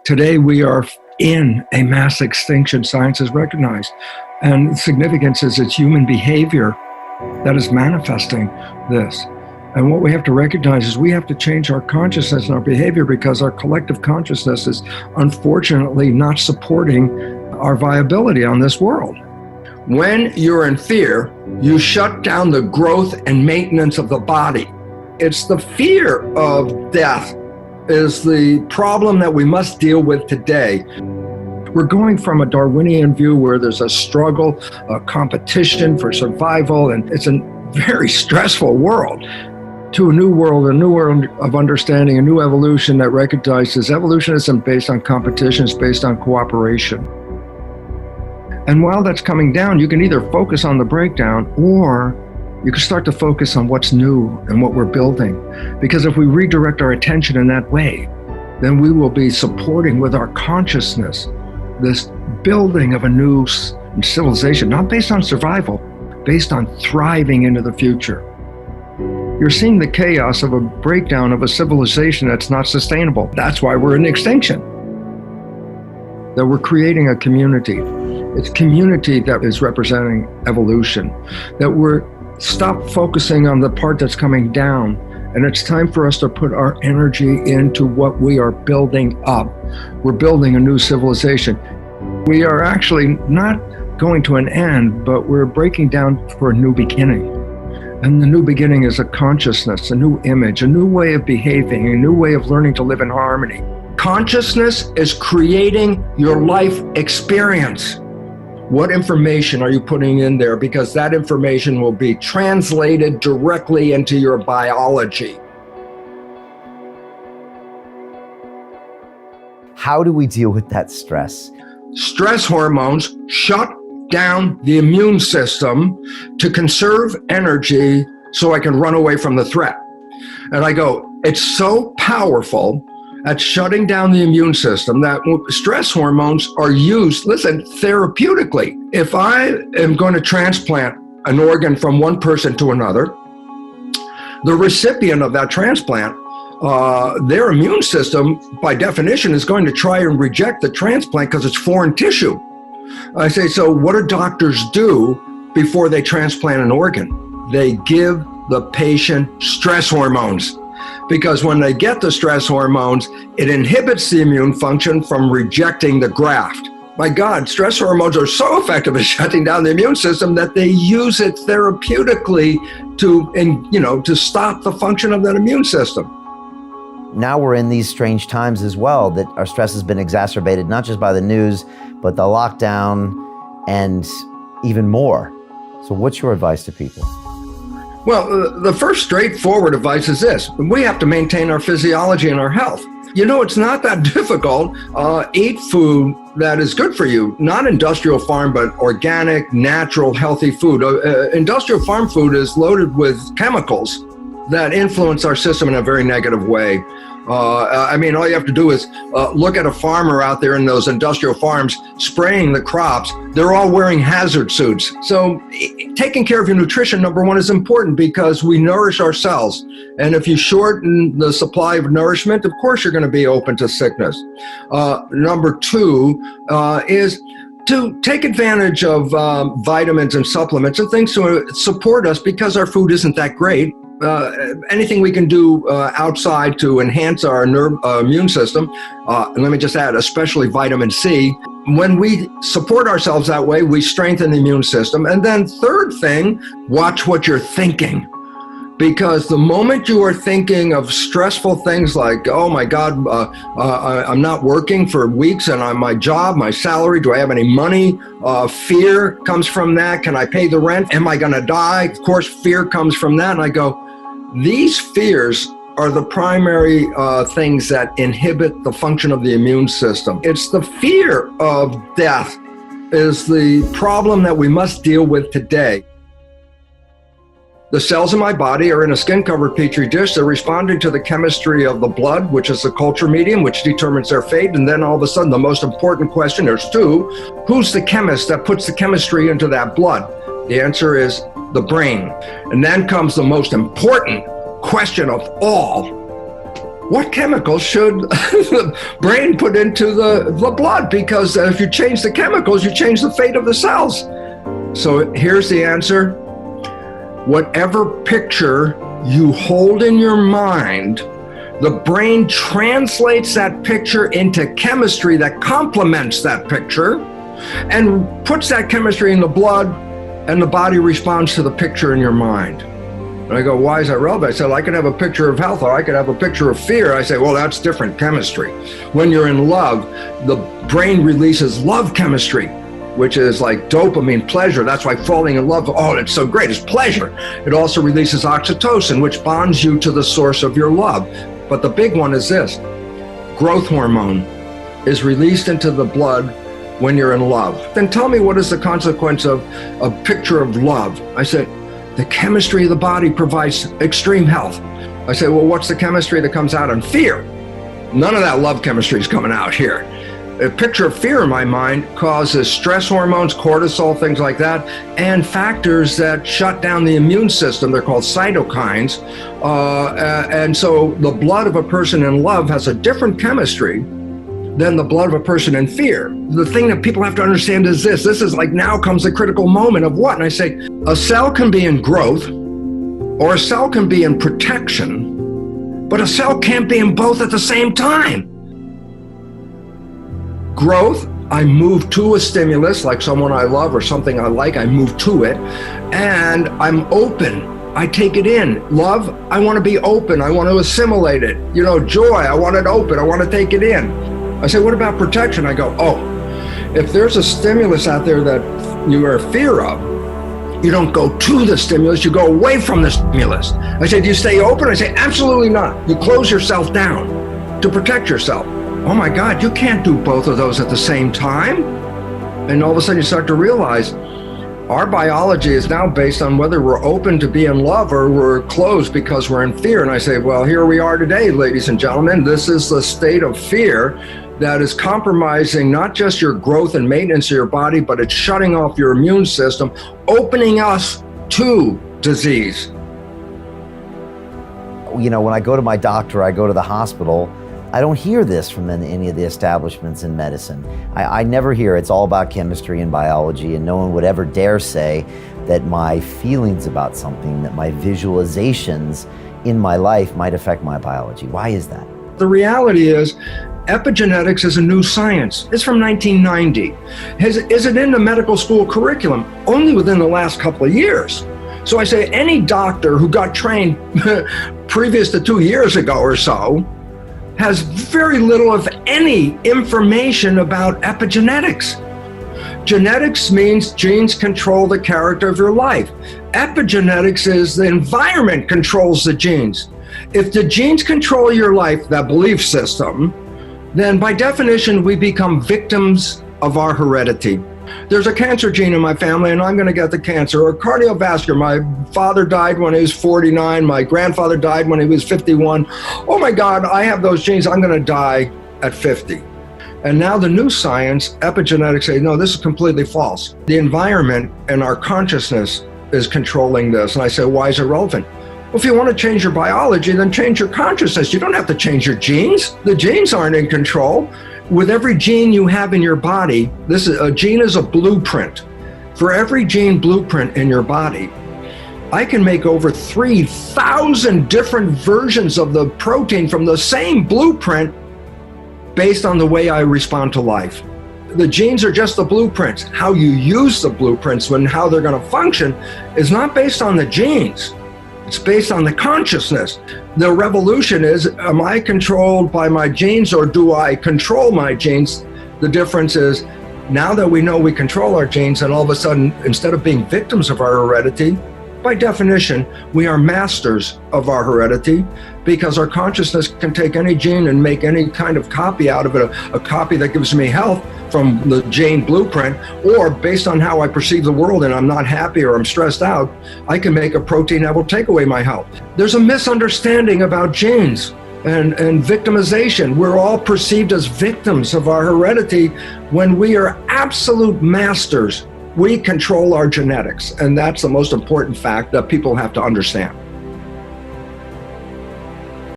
Today we are in a mass extinction. Science has recognized. And significance is it's human behavior that is manifesting this. And what we have to recognize is we have to change our consciousness and our behavior because our collective consciousness is unfortunately not supporting our viability on this world. When you're in fear, you shut down the growth and maintenance of the body. It's the fear of death is the problem that we must deal with today. We're going from a Darwinian view where there's a struggle, a competition for survival, and it's a very stressful world, to a new world of understanding, a new evolution that recognizes evolution isn't based on competition, it's based on cooperation. And while that's coming down, you can either focus on the breakdown or you can start to focus on what's new and what we're building. Because if we redirect our attention in that way, then we will be supporting with our consciousness this building of a new civilization, not based on survival, based on thriving into the future. You're seeing the chaos of a breakdown of a civilization that's not sustainable. That's why we're in extinction. That we're creating a community. It's community that is representing evolution. That we're stop focusing on the part that's coming down. And it's time for us to put our energy into what we are building up. We're building a new civilization. We are actually not going to an end, but we're breaking down for a new beginning. And the new beginning is a consciousness, a new image, a new way of behaving, a new way of learning to live in harmony. Consciousness is creating your life experience. What information are you putting in there? Because that information will be translated directly into your biology. How do we deal with that stress? Stress hormones shut down the immune system to conserve energy so I can run away from the threat. And I go, it's so powerful at shutting down the immune system that stress hormones are used, listen, therapeutically. If I am going to transplant an organ from one person to another, the recipient of that transplant, their immune system, by definition, is going to try and reject the transplant because it's foreign tissue. I say, so what do doctors do before they transplant an organ? They give the patient stress hormones. Because when they get the stress hormones, it inhibits the immune function from rejecting the graft. My God, stress hormones are so effective at shutting down the immune system that they use it therapeutically to stop the function of that immune system. Now we're in these strange times as well, that our stress has been exacerbated, not just by the news, but the lockdown and even more. So what's your advice to people? Well, the first straightforward advice is this. We have to maintain our physiology and our health. It's not that difficult. Eat food that is good for you, not industrial farm, but organic, natural, healthy food. Industrial farm food is loaded with chemicals that influence our system in a very negative way. All you have to do is look at a farmer out there in those industrial farms spraying the crops. They're all wearing hazard suits. So taking care of your nutrition, number one, is important because we nourish ourselves. And if you shorten the supply of nourishment, of course you're going to be open to sickness. Number two is to take advantage of vitamins and supplements and things to support us because our food isn't that great. Anything we can do outside to enhance our immune system, and let me just add, especially vitamin C. When we support ourselves that way, we strengthen the immune system. And then third thing, watch what you're thinking. Because the moment you are thinking of stressful things like, oh my God, I'm not working for weeks and my job, my salary, do I have any money? Fear comes from that. Can I pay the rent? Am I going to die? Of course, fear comes from that. And I go, these fears are the primary things that inhibit the function of the immune system. It's the fear of death is the problem that we must deal with today. The cells in my body are in a skin-covered petri dish. They're responding to the chemistry of the blood, which is the culture medium, which determines their fate. And then all of a sudden, the most important question, there's two, who's the chemist that puts the chemistry into that blood? The answer is the brain. And then comes the most important question of all. what chemicals should the brain put into the blood? Because if you change the chemicals, you change the fate of the cells. So here's the answer. Whatever picture you hold in your mind, the brain translates that picture into chemistry that complements that picture and puts that chemistry in the blood, and the body responds to the picture in your mind. And I go, why is that relevant? I said, I could have a picture of health, or I could have a picture of fear. I say, well, that's different chemistry. When you're in love, the brain releases love chemistry, which is like dopamine, pleasure. That's why falling in love, oh, it's so great, it's pleasure. It also releases oxytocin, which bonds you to the source of your love. But the big one is this. Growth hormone is released into the blood when you're in love. Then tell me, what is the consequence of a picture of love? I said, the chemistry of the body provides extreme health. I say, well, what's the chemistry that comes out in fear? None of that love chemistry is coming out here. A picture of fear in my mind causes stress hormones, cortisol, things like that, and factors that shut down the immune system. They're called cytokines. And so the blood of a person in love has a different chemistry than the blood of a person in fear. The thing that people have to understand is this. This is like, now comes the critical moment of what? And I say, a cell can be in growth or a cell can be in protection, but a cell can't be in both at the same time. Growth, I move to a stimulus, like someone I love or something I like, I move to it, and I'm open. I take it in. Love, I want to be open. I want to assimilate it. You know, joy, I want it open. I want to take it in. I say, what about protection? I go, oh, if there's a stimulus out there that you are in fear of, you don't go to the stimulus, you go away from the stimulus. I say, do you stay open? I say, absolutely not. You close yourself down to protect yourself. Oh my God, you can't do both of those at the same time. And all of a sudden you start to realize our biology is now based on whether we're open to be in love or we're closed because we're in fear. And I say, well, here we are today, ladies and gentlemen. This is the state of fear that is compromising not just your growth and maintenance of your body, but it's shutting off your immune system, opening us to disease. You know, when I go to my doctor, I go to the hospital, I don't hear this from any of the establishments in medicine. I never hear it's all about chemistry and biology, and no one would ever dare say that my feelings about something, that my visualizations in my life might affect my biology. Why is that? The reality is, epigenetics is a new science. It's from 1990. Is it in the medical school curriculum? Only within the last couple of years. So I say any doctor who got trained previous to 2 years ago or so has very little, if any, information about epigenetics. Genetics means genes control the character of your life. Epigenetics is the environment controls the genes. If the genes control your life, that belief system, then by definition, we become victims of our heredity. There's a cancer gene in my family and I'm going to get the cancer. Or cardiovascular, my father died when he was 49, my grandfather died when he was 51. Oh my God, I have those genes, I'm going to die at 50. And now the new science, epigenetics, say, no, this is completely false. The environment and our consciousness is controlling this. And I say, why is it relevant? Well, if you want to change your biology, then change your consciousness. You don't have to change your genes. The genes aren't in control. With every gene you have in your body, a gene is a blueprint. For every gene blueprint in your body, I can make over 3,000 different versions of the protein from the same blueprint based on the way I respond to life. The genes are just the blueprints. How you use the blueprints and how they're going to function is not based on the genes. It's based on the consciousness. The revolution is, am I controlled by my genes or do I control my genes? The difference is, now that we know we control our genes, and all of a sudden, instead of being victims of our heredity, by definition, we are masters of our heredity because our consciousness can take any gene and make any kind of copy out of it, a copy that gives me health from the gene blueprint, or based on how I perceive the world and I'm not happy or I'm stressed out, I can make a protein that will take away my health. There's a misunderstanding about genes and victimization. We're all perceived as victims of our heredity when we are absolute masters. We control our genetics, and that's the most important fact that people have to understand.